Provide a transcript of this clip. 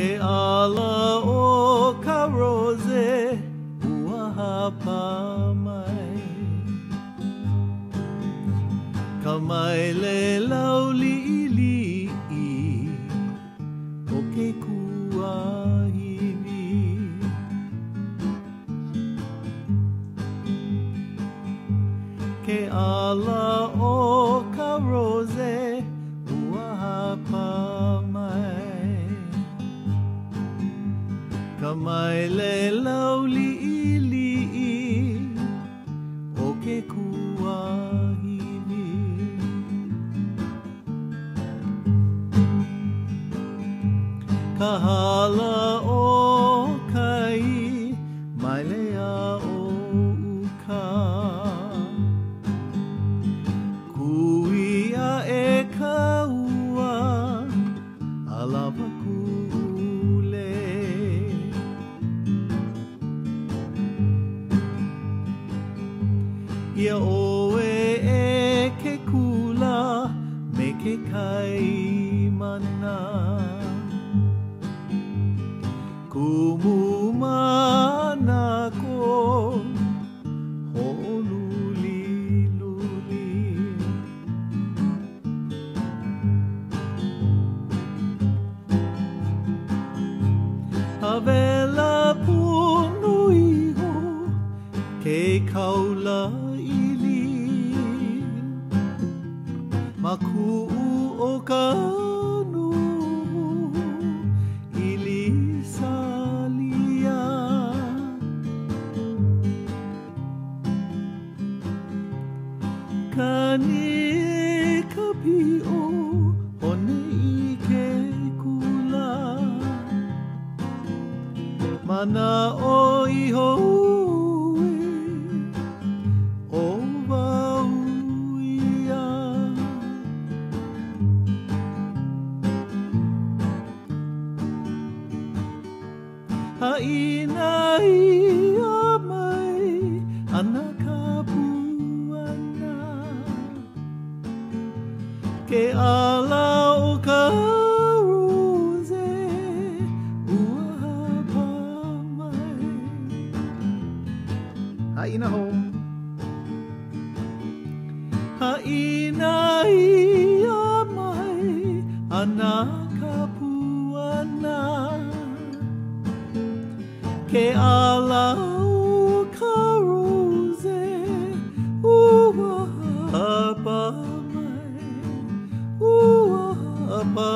Ke ala o ka rose ua hapa mai. Ka mai le lau li'i o ke kuahiwi. Ke ala o ka rose ua hapa mai. Ka mai le lau li'i o ke kuahiwi. Ka hala o kai mai lea o uka. Kuia e ka ua a lava kule. Ia oe e ke kula me ke kai mana. Kumu mana ko ho'oluli luli. Avela punu iho ke kaula ili. Maku'u o ka anu ili salia. Kani ka pi'o hone i ke kula. Mana o iho o wau ia. Haina ia mai ana ka puana. Ke ala o ka rose ua hapa mai. Haina home. Haina ia mai ana ka puana. Ke ala o ka rose ua hapa mai. Ua hapa